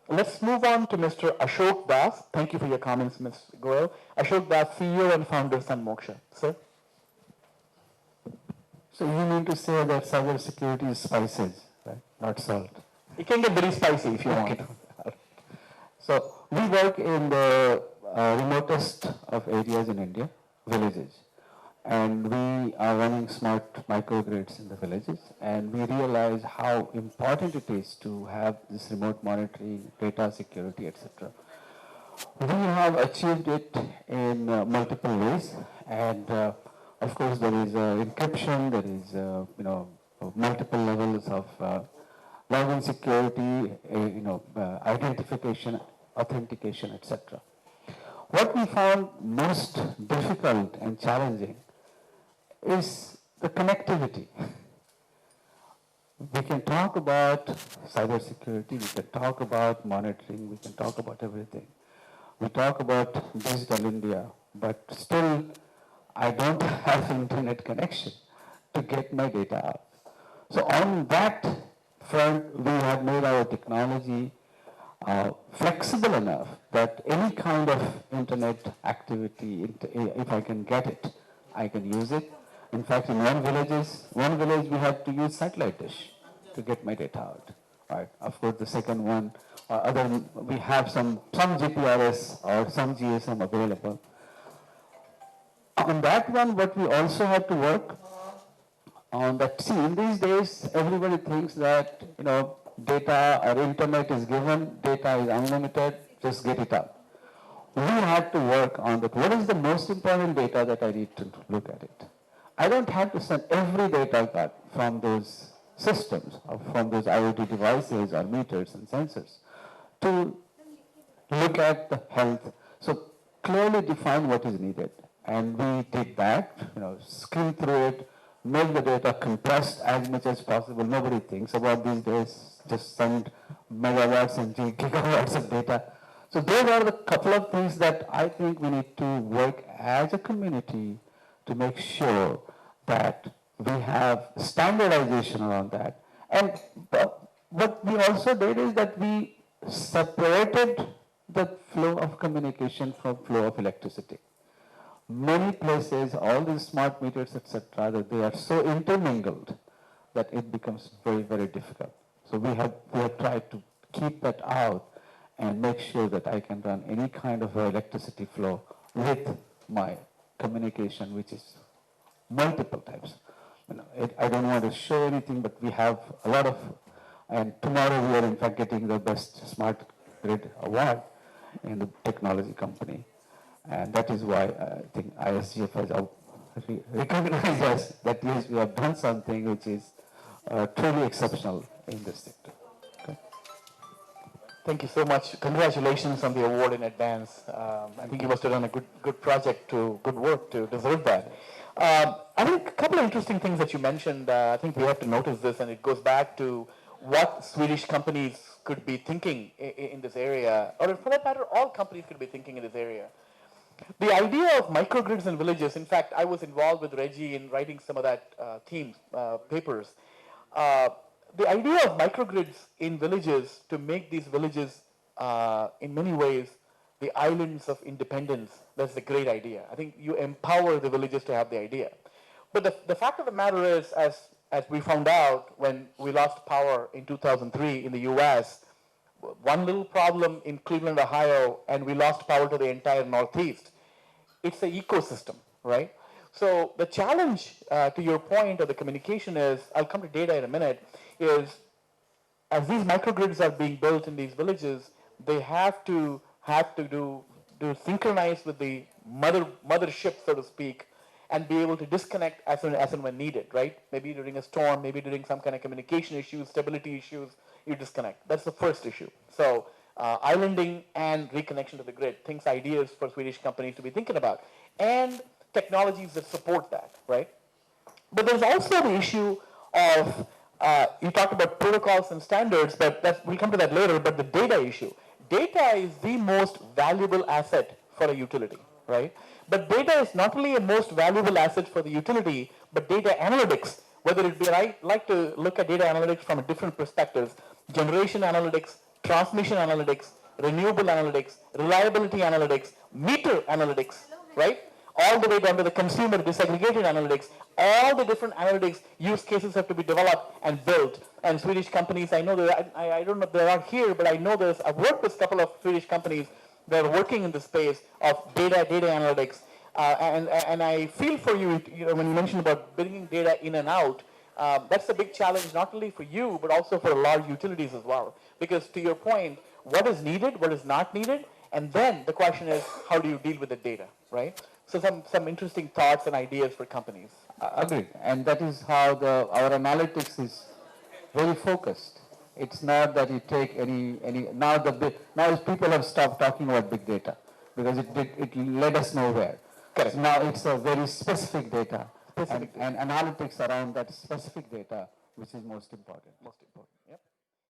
Let's move on to Mr. Ashok Das. Thank you for your comments, Ms. Goel. Ashok Das, CEO and founder of Sun Moksha. Sir? So you mean to say that cyber security is spices, right? Not salt. It can get very spicy if you want. So we work in the remotest of areas in India, villages. And we are running smart microgrids in the villages. And we realize how important it is to have this remote monitoring, data security, etc. We have achieved it in multiple ways. And of course, there is encryption, there is multiple levels of login security, identification, authentication, etc. What we found most difficult and challenging is the connectivity. We can talk about cybersecurity, we can talk about monitoring, we can talk about everything. We talk about digital India, but still I don't have internet connection to get my data out. So on that front, we have made our technology flexible enough that any kind of internet activity, if I can get it, I can use it. In fact, in one village we had to use satellite dish to get my data out. Right. Of course, the second one, we have some GPRS or some GSM available. On that one, what we also have to work on that. See, in these days, everybody thinks that data or internet is given, data is unlimited, just get it out. We have to work on that. What is the most important data that I need to look at it? I don't have to send every data cut from those systems, or from those IoT devices or meters and sensors to look at the health. So clearly define what is needed. And we did that, skim through it, make the data compressed as much as possible. Nobody thinks about these days, just send megawatts and gigawatts of data. So those are the couple of things that I think we need to work as a community to make sure that we have standardization around that. And what we also did is that we separated the flow of communication from flow of electricity. Many places, all these smart meters, etc., that they are so intermingled that it becomes very, very difficult. So we have tried to keep that out and make sure that I can run any kind of electricity flow with my communication, which is multiple types. I don't want to show anything, but we have a lot of, and tomorrow we are in fact getting the best smart grid award in the technology company. And that is why I think ISGF has recognized us that yes, we have done something which is truly exceptional in this sector. Okay. Thank you so much. Congratulations on the award in advance. I think you must have done a good project, good work to deserve that. I think a couple of interesting things that you mentioned, I think we have to notice this, and it goes back to what Swedish companies could be thinking in this area, or for that matter, all companies could be thinking in this area. The idea of microgrids in villages, in fact, I was involved with Reggie in writing some of that papers. The idea of microgrids in villages to make these villages, in many ways, the islands of independence, that's a great idea. I think you empower the villages to have the idea. But the fact of the matter is, as we found out when we lost power in 2003 in the US, one little problem in Cleveland, Ohio, and we lost power to the entire Northeast. It's an ecosystem, right? So the challenge, to your point of the communication is, I'll come to data in a minute, is as these microgrids are being built in these villages, they have to do synchronize with the mothership, so to speak, and be able to disconnect as and when needed, right? Maybe during a storm, maybe during some kind of communication issues, stability issues, you disconnect. That's the first issue. So islanding and reconnection to the grid, ideas for Swedish companies to be thinking about, and technologies that support that, right? But there's also the issue of, you talked about protocols and standards, but we'll come to that later, but the data issue. Data is the most valuable asset for a utility, right? But data is not only a most valuable asset for the utility, but data analytics, whether it be, I like to look at data analytics from a different perspectives, generation analytics, transmission analytics, renewable analytics, reliability analytics, meter analytics, right? All the way down to the consumer disaggregated analytics. All the different analytics use cases have to be developed and built. And Swedish companies, I know that, I don't know if they are here, but I know I've worked with a couple of Swedish companies that are working in the space of data analytics. And I feel for you, when you mentioned about bringing data in and out, that's a big challenge not only for you, but also for large utilities as well. Because to your point, what is needed, what is not needed, and then the question is, how do you deal with the data, right? So some interesting thoughts and ideas for companies. Agreed. And that is how our analytics is very focused. It's not that you take any now people have stopped talking about big data because it led us nowhere. Correct. So now it's a very specific data and analytics around that specific data which is most important. Most important. Yep.